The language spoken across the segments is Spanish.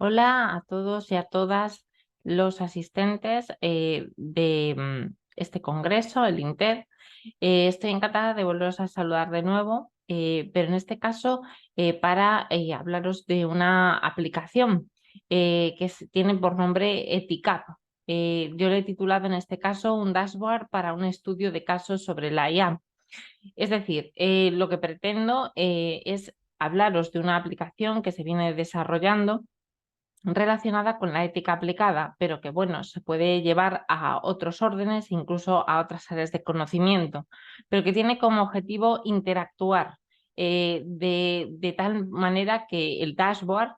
Hola a todos y a todas los asistentes de este congreso, el INTER. Estoy encantada de volveros a saludar de nuevo, pero en este caso para hablaros de una aplicación tiene por nombre ETICAP. Yo le he titulado en este caso un dashboard para un estudio de casos sobre la IA. Es decir, lo que pretendo es hablaros de una aplicación que se viene desarrollando relacionada con la ética aplicada, pero que, bueno, se puede llevar a otros órdenes, incluso a otras áreas de conocimiento, pero que tiene como objetivo interactuar de tal manera que el dashboard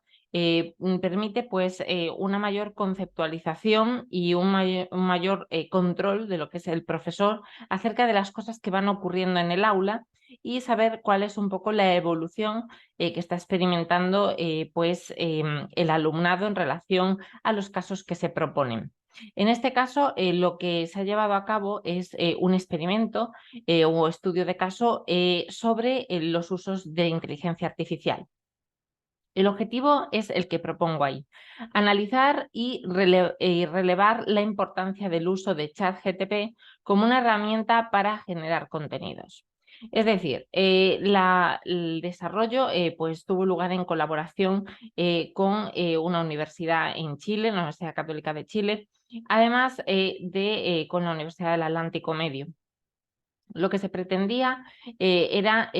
permite pues una mayor conceptualización y un mayor control de lo que es el profesor acerca de las cosas que van ocurriendo en el aula y saber cuál es un poco la evolución que está experimentando el alumnado en relación a los casos que se proponen. En este caso, lo que se ha llevado a cabo es un experimento o estudio de caso sobre los usos de inteligencia artificial. El objetivo es el que propongo ahí, analizar y relevar la importancia del uso de ChatGPT como una herramienta para generar contenidos. Es decir, el desarrollo pues, tuvo lugar en colaboración con una universidad en Chile, la Universidad Católica de Chile, además con la Universidad del Atlántico Medio. Lo que se pretendía era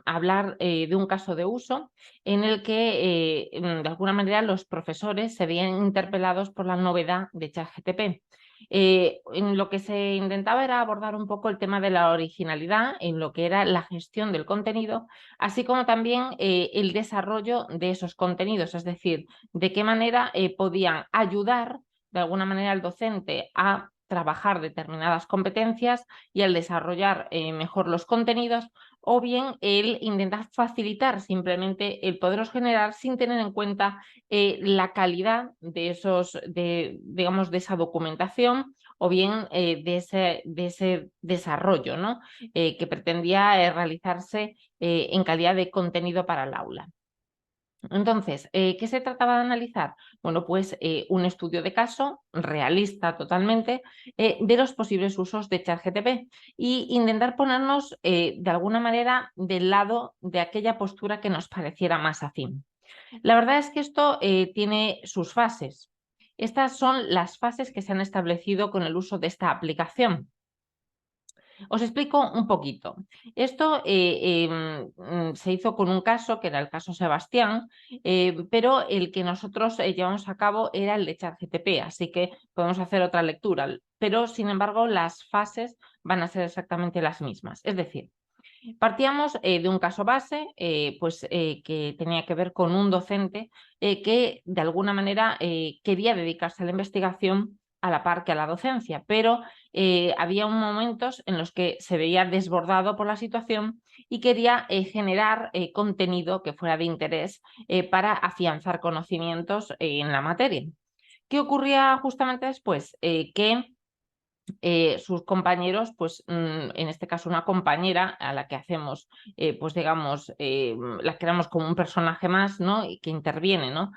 hablar de un caso de uso en el que, de alguna manera, los profesores se veían interpelados por la novedad de ChatGPT. En lo que se intentaba era abordar un poco el tema de la originalidad en lo que era la gestión del contenido, así como también el desarrollo de esos contenidos, es decir, de qué manera podían ayudar de alguna manera al docente a trabajar determinadas competencias y al desarrollar mejor los contenidos, o bien el intentar facilitar simplemente el poderlos generar sin tener en cuenta la calidad de digamos, de esa documentación o bien de ese desarrollo, ¿no? Que pretendía realizarse en calidad de contenido para el aula. Entonces, ¿qué se trataba de analizar? Bueno, pues un estudio de caso realista totalmente de los posibles usos de ChatGPT y intentar ponernos de alguna manera del lado de aquella postura que nos pareciera más afín. La verdad es que esto tiene sus fases. Estas son las fases que se han establecido con el uso de esta aplicación. Os explico un poquito. Esto se hizo con un caso, que era el caso Sebastián, pero el que nosotros llevamos a cabo era el de ChatGPT, así que podemos hacer otra lectura. Pero, sin embargo, las fases van a ser exactamente las mismas. Es decir, partíamos de un caso base que tenía que ver con un docente que de alguna manera quería dedicarse a la investigación a la par que a la docencia, pero había momentos en los que se veía desbordado por la situación y quería generar contenido que fuera de interés para afianzar conocimientos en la materia. ¿Qué ocurría justamente después? Que sus compañeros, en este caso una compañera a la que hacemos, digamos, la creamos como un personaje más, ¿no? Y que interviene, ¿no?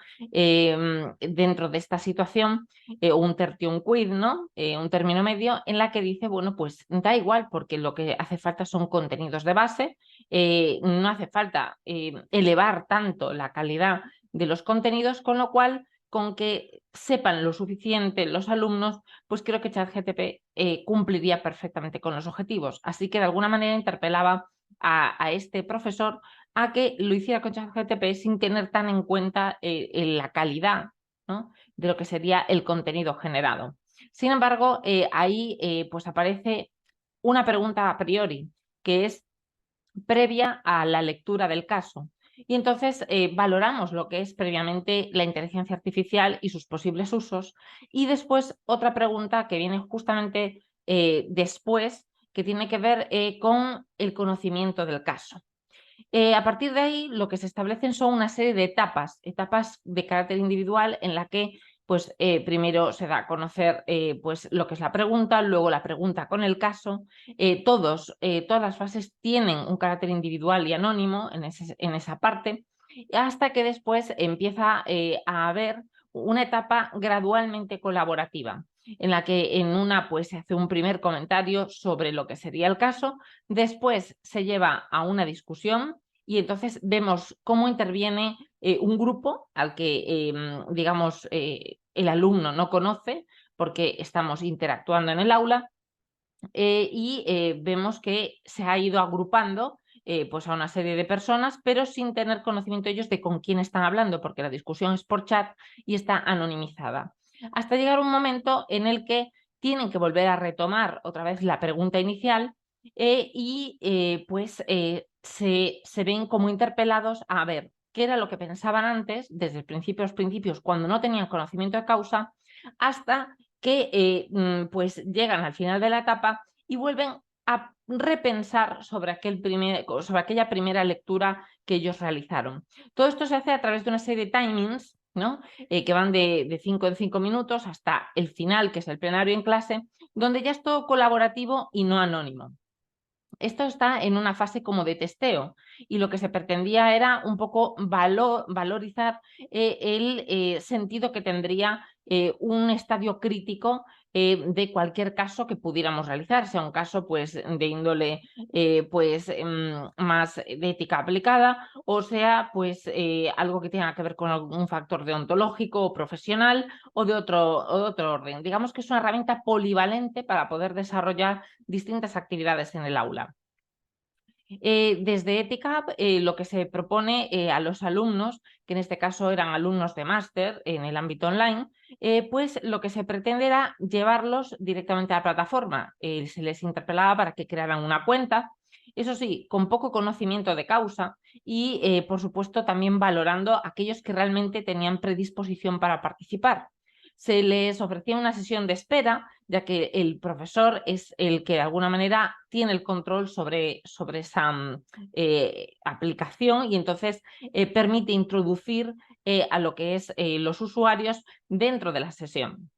Dentro de esta situación, un tercio, un quid, ¿no? Un término medio en la que dice, bueno, pues da igual porque lo que hace falta son contenidos de base, no hace falta elevar tanto la calidad de los contenidos, con lo cual con que sepan lo suficiente los alumnos, pues creo que ChatGPT cumpliría perfectamente con los objetivos. Así que de alguna manera interpelaba a este profesor a que lo hiciera con ChatGPT sin tener tan en cuenta la calidad, ¿no?, de lo que sería el contenido generado. Sin embargo, ahí pues aparece una pregunta a priori, que es previa a la lectura del caso. Y entonces valoramos lo que es previamente la inteligencia artificial y sus posibles usos. Y después otra pregunta que viene justamente después, que tiene que ver con el conocimiento del caso. A partir de ahí, lo que se establecen son una serie de etapas de carácter individual en la que pues, primero se da a conocer pues, lo que es la pregunta, luego la pregunta con el caso. Todas las fases tienen un carácter individual y anónimo en esa parte. hasta que después empieza a haber una etapa gradualmente colaborativa, en la que en una pues se hace un primer comentario sobre lo que sería el caso, después se lleva a una discusión y entonces vemos cómo interviene un grupo al que, digamos, el alumno no conoce porque estamos interactuando en el aula, y vemos que se ha ido agrupando pues a una serie de personas, pero sin tener conocimiento ellos de con quién están hablando, porque la discusión es por chat y está anonimizada. Hasta llegar un momento en el que tienen que volver a retomar otra vez la pregunta inicial y pues se ven como interpelados a ver qué era lo que pensaban antes, desde los principios, cuando no tenían conocimiento de causa, hasta que pues llegan al final de la etapa y vuelven a repensar sobre aquella primera lectura que ellos realizaron. Todo esto se hace a través de una serie de timings, ¿no? Que van de 5 en 5 minutos hasta el final, que es el plenario en clase, donde ya es todo colaborativo y no anónimo. Esto está en una fase como de testeo y lo que se pretendía era un poco valorizar el sentido que tendría un estadio crítico de cualquier caso que pudiéramos realizar, sea un caso pues, de índole más de ética aplicada o sea pues, algo que tenga que ver con algún factor deontológico o profesional o de otro orden. Digamos que es una herramienta polivalente para poder desarrollar distintas actividades en el aula. Desde ETICAP lo que se propone a los alumnos, que en este caso eran alumnos de máster en el ámbito online, pues lo que se pretende era llevarlos directamente a la plataforma. Se les interpelaba para que crearan una cuenta, eso sí, con poco conocimiento de causa y, por supuesto, también valorando a aquellos que realmente tenían predisposición para participar. Se les ofrecía una sesión de espera, ya que el profesor es el que de alguna manera tiene el control sobre esa aplicación y entonces permite introducir a lo que es los usuarios dentro de la sesión.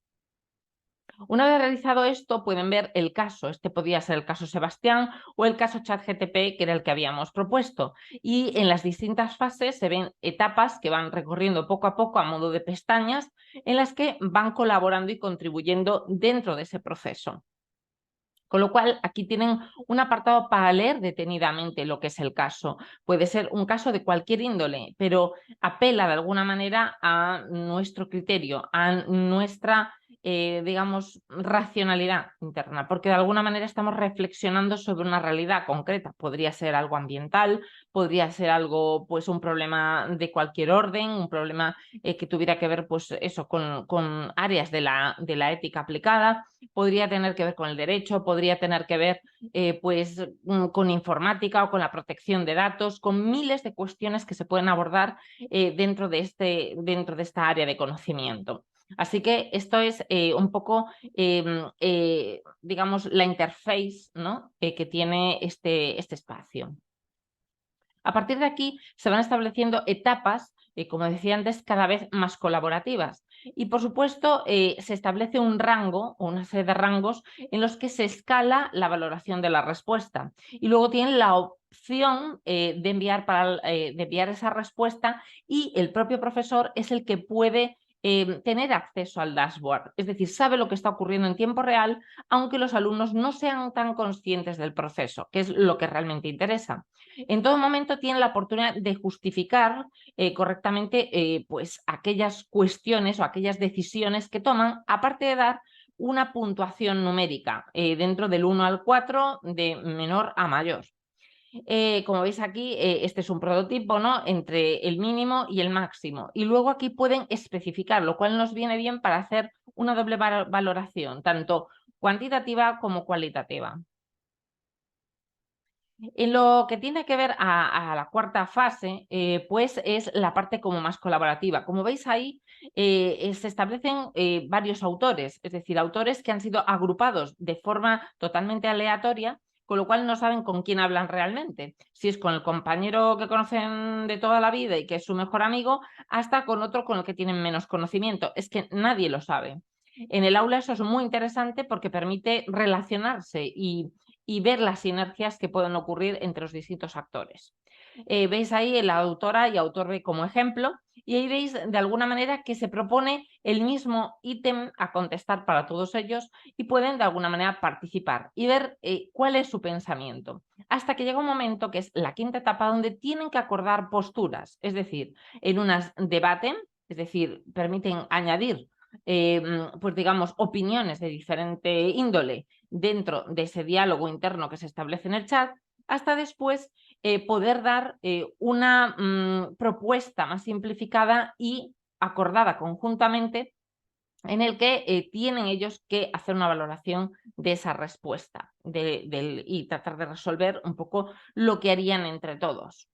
Una vez realizado esto, pueden ver el caso. Este podía ser el caso Sebastián o el caso ChatGTP, que era el que habíamos propuesto. Y en las distintas fases se ven etapas que van recorriendo poco a poco a modo de pestañas en las que van colaborando y contribuyendo dentro de ese proceso. Con lo cual, aquí tienen un apartado para leer detenidamente lo que es el caso. Puede ser un caso de cualquier índole, pero apela de alguna manera a nuestro criterio, a nuestra, digamos, racionalidad interna, porque de alguna manera estamos reflexionando sobre una realidad concreta. Podría ser algo ambiental, podría ser algo, pues, un problema de cualquier orden, un problema que tuviera que ver, pues, eso, con áreas de la ética aplicada, podría tener que ver con el derecho, podría tener que ver pues, con informática o con la protección de datos, con miles de cuestiones que se pueden abordar dentro de esta área de conocimiento. Así que esto es un poco, digamos, la interface, ¿no? Que tiene este espacio. A partir de aquí se van estableciendo etapas, como decía antes, cada vez más colaborativas. Y, por supuesto, se establece un rango o una serie de rangos en los que se escala la valoración de la respuesta. Y luego tienen la opción de enviar esa respuesta y el propio profesor es el que puede tener acceso al dashboard. Es decir, sabe lo que está ocurriendo en tiempo real, aunque los alumnos no sean tan conscientes del proceso, que es lo que realmente interesa. En todo momento tienen la oportunidad de justificar correctamente pues, aquellas cuestiones o aquellas decisiones que toman, aparte de dar una puntuación numérica dentro del 1 al 4 de menor a mayor. Como veis aquí, este es un prototipo, ¿no? Entre el mínimo y el máximo. Y luego aquí pueden especificar, lo cual nos viene bien para hacer una doble valoración, tanto cuantitativa como cualitativa. En lo que tiene que ver a la cuarta fase, pues es la parte como más colaborativa. Como veis ahí, se establecen varios autores, es decir, autores que han sido agrupados de forma totalmente aleatoria, con lo cual no saben con quién hablan realmente. Si es con el compañero que conocen de toda la vida y que es su mejor amigo, hasta con otro con el que tienen menos conocimiento. Es que nadie lo sabe. En el aula eso es muy interesante porque permite relacionarse y ver las sinergias que pueden ocurrir entre los distintos actores. Veis ahí la autora y autor B como ejemplo, y ahí veis de alguna manera que se propone el mismo ítem a contestar para todos ellos y pueden de alguna manera participar y ver cuál es su pensamiento. Hasta que llega un momento que es la quinta etapa donde tienen que acordar posturas, es decir, en unas debaten, es decir, permiten añadir pues digamos, opiniones de diferente índole dentro de ese diálogo interno que se establece en el chat, hasta después poder dar una propuesta más simplificada y acordada conjuntamente en el que tienen ellos que hacer una valoración de esa respuesta y tratar de resolver un poco lo que harían entre todos.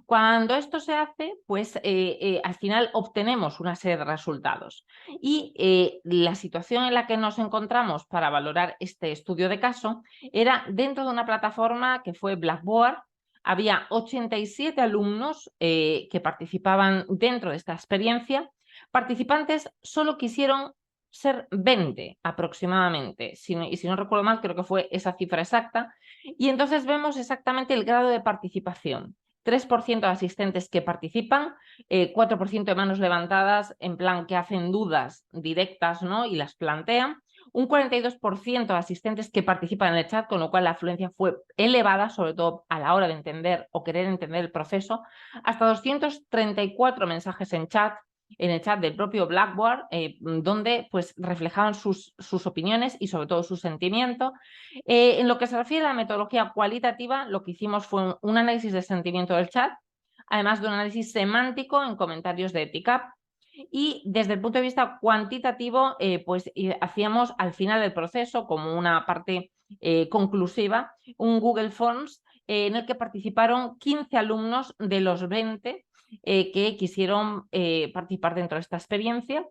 Cuando esto se hace, pues al final obtenemos una serie de resultados. Y la situación en la que nos encontramos para valorar este estudio de caso era dentro de una plataforma que fue Blackboard. Había 87 alumnos que participaban dentro de esta experiencia. Participantes solo quisieron ser 20 aproximadamente, y si no recuerdo mal, creo que fue esa cifra exacta. Y entonces vemos exactamente el grado de participación. 3% de asistentes que participan, 4% de manos levantadas en plan que hacen dudas directas, ¿no? Y las plantean. Un 42% de asistentes que participan en el chat, con lo cual la afluencia fue elevada, sobre todo a la hora de entender o querer entender el proceso. Hasta 234 mensajes en el chat del propio Blackboard, donde pues reflejaban sus opiniones y sobre todo su sentimiento. En lo que se refiere a la metodología cualitativa, lo que hicimos fue un análisis de sentimiento del chat, además de un análisis semántico en comentarios de Etiquap. Y desde el punto de vista cuantitativo, pues hacíamos al final del proceso, como una parte conclusiva, un Google Forms en el que participaron 15 alumnos de los 20 que quisieron participar dentro de esta experiencia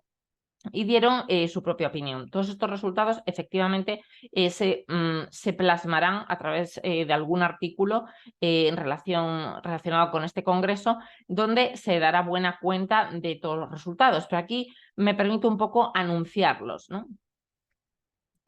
y dieron su propia opinión. Todos estos resultados efectivamente se plasmarán a través de algún artículo relacionado con este congreso, donde se dará buena cuenta de todos los resultados. Pero aquí me permito un poco anunciarlos, ¿no?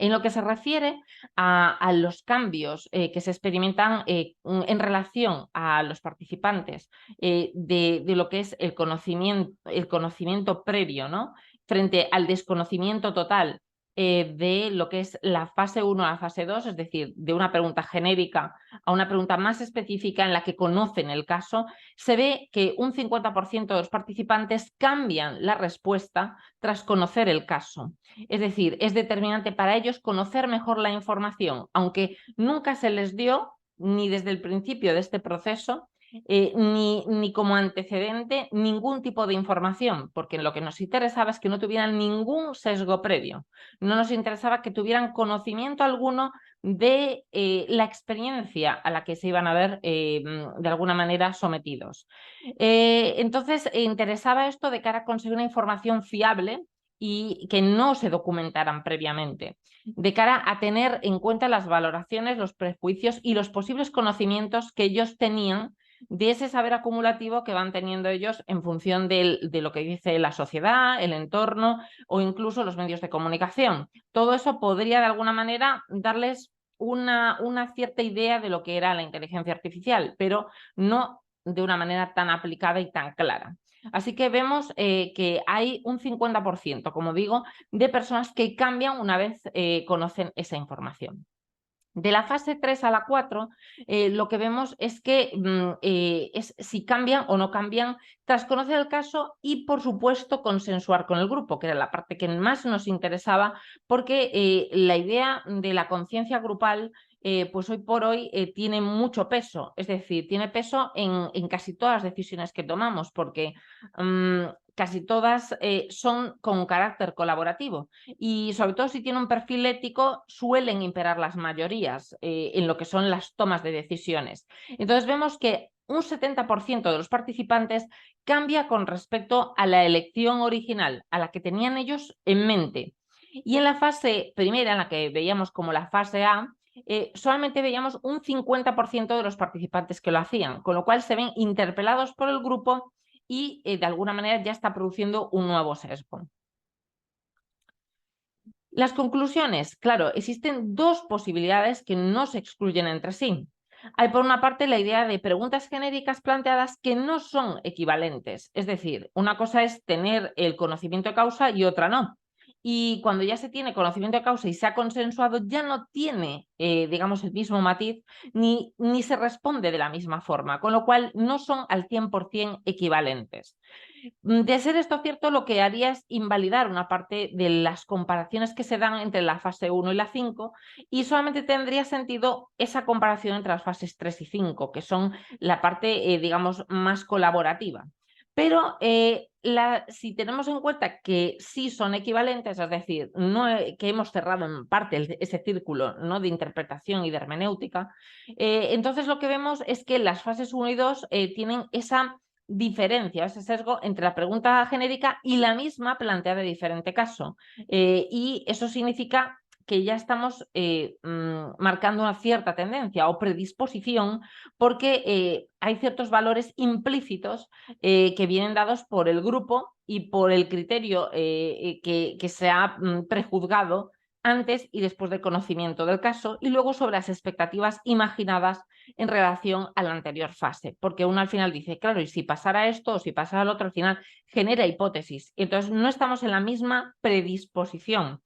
En lo que se refiere a los cambios que se experimentan en relación a los participantes de lo que es el conocimiento previo, ¿no? Frente al desconocimiento total de lo que es la fase 1 a la fase 2, es decir, de una pregunta genérica a una pregunta más específica en la que conocen el caso, se ve que un 50% de los participantes cambian la respuesta tras conocer el caso. Es decir, es determinante para ellos conocer mejor la información, aunque nunca se les dio ni desde el principio de este proceso ni como antecedente ningún tipo de información, porque lo que nos interesaba es que no tuvieran ningún sesgo previo. No nos interesaba que tuvieran conocimiento alguno de la experiencia a la que se iban a ver de alguna manera sometidos. Entonces, interesaba esto de cara a conseguir una información fiable y que no se documentaran previamente, de cara a tener en cuenta las valoraciones, los prejuicios y los posibles conocimientos que ellos tenían de ese saber acumulativo que van teniendo ellos en función de lo que dice la sociedad, el entorno o incluso los medios de comunicación. Todo eso podría de alguna manera darles una cierta idea de lo que era la inteligencia artificial, pero no de una manera tan aplicada y tan clara. Así que vemos que hay un 50%, como digo, de personas que cambian una vez conocen esa información. De la fase 3 a la 4, lo que vemos es que es si cambian o no cambian tras conocer el caso y, por supuesto, consensuar con el grupo, que era la parte que más nos interesaba, porque la idea de la conciencia grupal pues hoy por hoy tiene mucho peso, es decir, tiene peso en casi todas las decisiones que tomamos, porque casi todas son con carácter colaborativo y sobre todo si tiene un perfil ético suelen imperar las mayorías en lo que son las tomas de decisiones. Entonces vemos que un 70% de los participantes cambia con respecto a la elección original, a la que tenían ellos en mente. Y en la fase primera, en la que veíamos como la fase A, solamente veíamos un 50% de los participantes que lo hacían, con lo cual se ven interpelados por el grupo y de alguna manera ya está produciendo un nuevo sesgo. Las conclusiones, claro, existen dos posibilidades que no se excluyen entre sí. Hay por una parte la idea de preguntas genéricas planteadas que no son equivalentes. Es decir, una cosa es tener el conocimiento de causa y otra no. Y cuando ya se tiene conocimiento de causa y se ha consensuado, ya no tiene, digamos, el mismo matiz ni se responde de la misma forma, con lo cual no son al 100% equivalentes. De ser esto cierto, lo que haría es invalidar una parte de las comparaciones que se dan entre la fase 1 y la 5 y solamente tendría sentido esa comparación entre las fases 3 y 5, que son la parte, digamos, más colaborativa. Pero si tenemos en cuenta que sí son equivalentes, es decir, que hemos cerrado en parte ese círculo, ¿no?, de interpretación y de hermenéutica, entonces lo que vemos es que las fases 1 y 2 tienen esa diferencia, ese sesgo entre la pregunta genérica y la misma planteada de diferente caso. Y eso significa que ya estamos marcando una cierta tendencia o predisposición porque hay ciertos valores implícitos que vienen dados por el grupo y por el criterio que se ha prejuzgado antes y después del conocimiento del caso, y luego sobre las expectativas imaginadas en relación a la anterior fase, porque uno al final dice, claro, y si pasara esto o si pasara lo otro, al final genera hipótesis, y entonces no estamos en la misma predisposición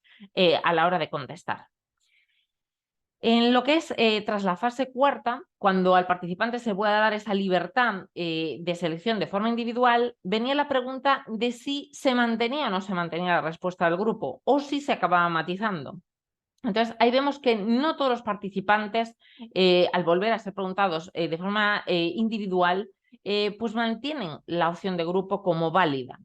a la hora de contestar. En lo que es tras la fase cuarta, cuando al participante se pueda dar esa libertad de selección de forma individual, venía la pregunta de si se mantenía o no se mantenía la respuesta del grupo o si se acababa matizando. Entonces, ahí vemos que no todos los participantes, al volver a ser preguntados de forma individual, pues mantienen la opción de grupo como válida.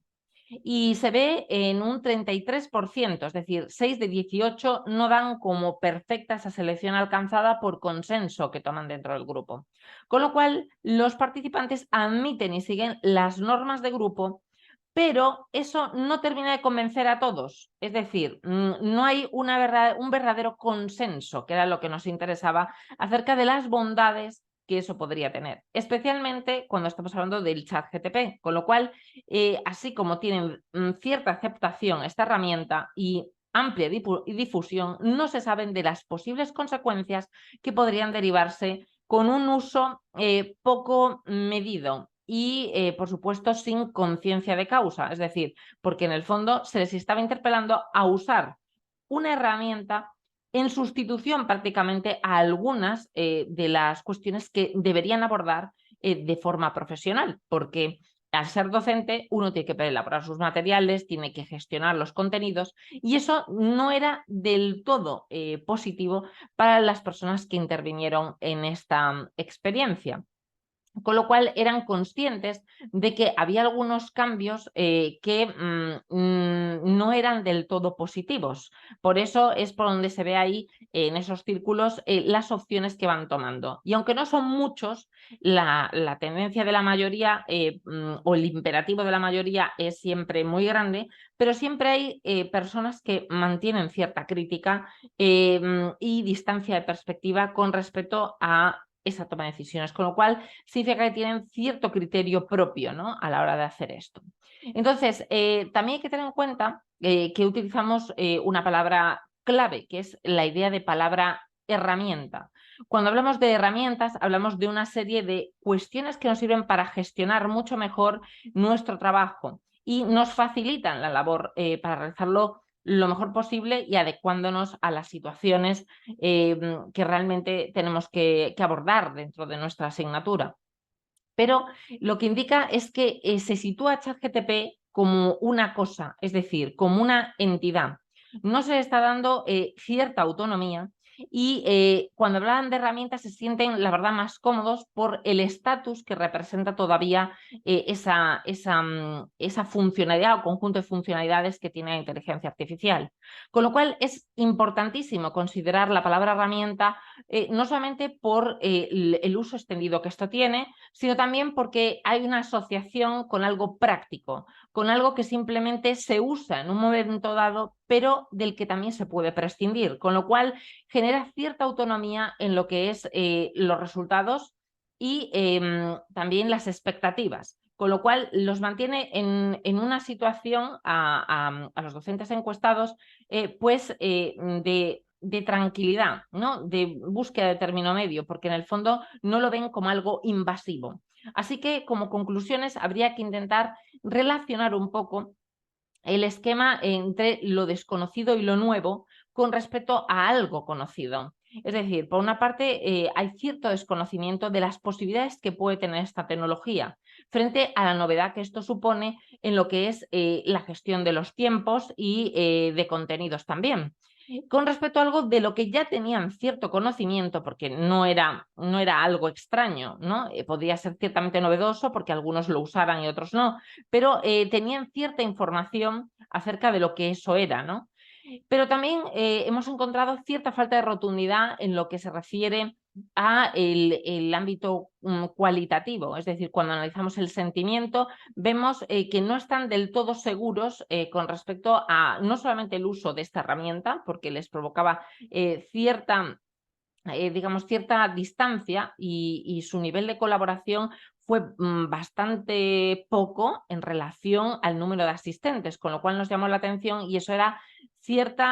Y se ve en un 33%, es decir, 6 de 18 no dan como perfecta esa selección alcanzada por consenso que toman dentro del grupo. Con lo cual, los participantes admiten y siguen las normas de grupo, pero eso no termina de convencer a todos. Es decir, no hay un verdadero consenso, que era lo que nos interesaba, acerca de las bondades que eso podría tener, especialmente cuando estamos hablando del ChatGPT, con lo cual, así como tienen cierta aceptación esta herramienta y amplia difusión, no se saben de las posibles consecuencias que podrían derivarse con un uso poco medido y, por supuesto, sin conciencia de causa, es decir, porque en el fondo se les estaba interpelando a usar una herramienta en sustitución prácticamente a algunas de las cuestiones que deberían abordar de forma profesional, porque al ser docente uno tiene que elaborar sus materiales, tiene que gestionar los contenidos y eso no era del todo positivo para las personas que intervinieron en esta experiencia. Con lo cual eran conscientes de que había algunos cambios que no eran del todo positivos. Por eso es por donde se ve ahí en esos círculos las opciones que van tomando. Y aunque no son muchos, la tendencia de la mayoría o el imperativo de la mayoría es siempre muy grande, pero siempre hay personas que mantienen cierta crítica y distancia de perspectiva con respecto a esa toma de decisiones, con lo cual significa que tienen cierto criterio propio, ¿no?, a la hora de hacer esto. Entonces, también hay que tener en cuenta que utilizamos una palabra clave, que es la idea de palabra herramienta. Cuando hablamos de herramientas, hablamos de una serie de cuestiones que nos sirven para gestionar mucho mejor nuestro trabajo y nos facilitan la labor para realizarlo lo mejor posible y adecuándonos a las situaciones que realmente tenemos que abordar dentro de nuestra asignatura. Pero lo que indica es que se sitúa ChatGPT como una cosa, es decir, como una entidad. No se le está dando cierta autonomía y cuando hablan de herramientas se sienten, la verdad, más cómodos por el estatus que representa todavía esa funcionalidad o conjunto de funcionalidades que tiene la inteligencia artificial. Con lo cual es importantísimo considerar la palabra herramienta no solamente por el uso extendido que esto tiene, sino también porque hay una asociación con algo práctico, con algo que simplemente se usa en un momento dado, pero del que también se puede prescindir, con lo cual genera cierta autonomía en lo que es los resultados y también las expectativas, con lo cual los mantiene en una situación a los docentes encuestados pues de de tranquilidad, ¿no? De búsqueda de término medio, porque en el fondo no lo ven como algo invasivo. Así que, como conclusiones, habría que intentar relacionar un poco el esquema entre lo desconocido y lo nuevo con respecto a algo conocido. Es decir, por una parte, hay cierto desconocimiento de las posibilidades que puede tener esta tecnología frente a la novedad que esto supone en lo que es la gestión de los tiempos y de contenidos también. Con respecto a algo de lo que ya tenían cierto conocimiento, porque no era algo extraño, ¿no? Podría ser ciertamente novedoso porque algunos lo usaran y otros no, pero tenían cierta información acerca de lo que eso era, ¿no? Pero también hemos encontrado cierta falta de rotundidad en lo que se refiere a el ámbito cualitativo, es decir, cuando analizamos el sentimiento, vemos que no están del todo seguros con respecto a no solamente el uso de esta herramienta, porque les provocaba cierta digamos, cierta distancia y su nivel de colaboración fue bastante poco en relación al número de asistentes, con lo cual nos llamó la atención y eso era cierto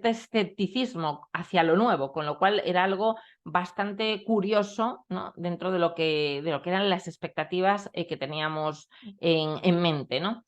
escepticismo hacia lo nuevo, con lo cual era algo bastante curioso, ¿no? Dentro de lo que eran las expectativas que teníamos en mente, ¿no?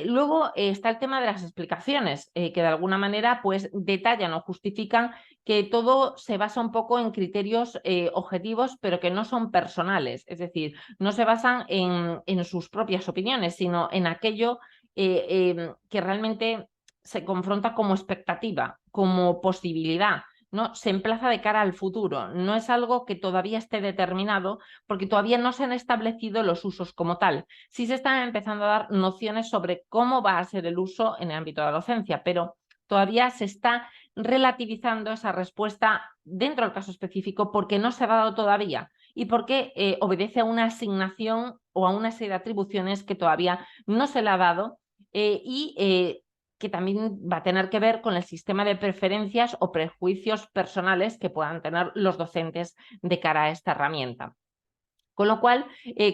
Luego está el tema de las explicaciones, que de alguna manera pues, detallan o justifican que todo se basa un poco en criterios objetivos, pero que no son personales, es decir, no se basan en sus propias opiniones, sino en aquello que realmente se confronta como expectativa, como posibilidad, ¿no? Se emplaza de cara al futuro, no es algo que todavía esté determinado porque todavía no se han establecido los usos como tal. Sí se están empezando a dar nociones sobre cómo va a ser el uso en el ámbito de la docencia, pero todavía se está relativizando esa respuesta dentro del caso específico porque no se ha dado todavía y porque obedece a una asignación o a una serie de atribuciones que todavía no se le ha dado y que también va a tener que ver con el sistema de preferencias o prejuicios personales que puedan tener los docentes de cara a esta herramienta. Con lo cual,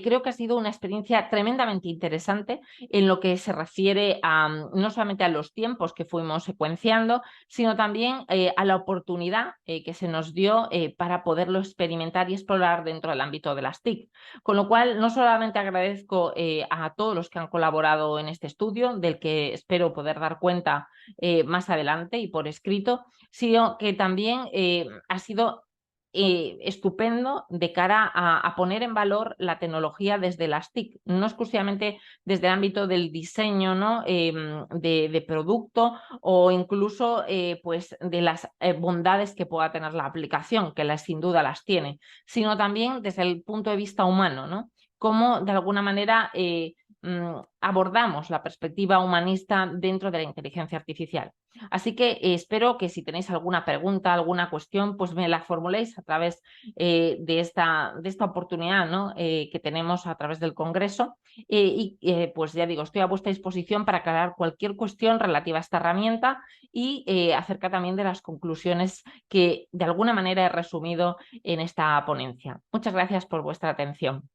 creo que ha sido una experiencia tremendamente interesante en lo que se refiere a no solamente a los tiempos que fuimos secuenciando, sino también a la oportunidad que se nos dio para poderlo experimentar y explorar dentro del ámbito de las TIC. Con lo cual, no solamente agradezco a todos los que han colaborado en este estudio, del que espero poder dar cuenta más adelante y por escrito, sino que también ha sido estupendo de cara a poner en valor la tecnología desde las TIC, no exclusivamente desde el ámbito del diseño, ¿no? De producto o incluso pues de las bondades que pueda tener la aplicación, que sin duda las tiene, sino también desde el punto de vista humano, ¿no? Cómo de alguna manera abordamos la perspectiva humanista dentro de la inteligencia artificial. Así que espero que si tenéis alguna pregunta, alguna cuestión, pues me la formuléis a través de esta oportunidad, ¿no? Que tenemos a través del Congreso pues ya digo, estoy a vuestra disposición para aclarar cualquier cuestión relativa a esta herramienta y acerca también de las conclusiones que de alguna manera he resumido en esta ponencia. Muchas gracias por vuestra atención.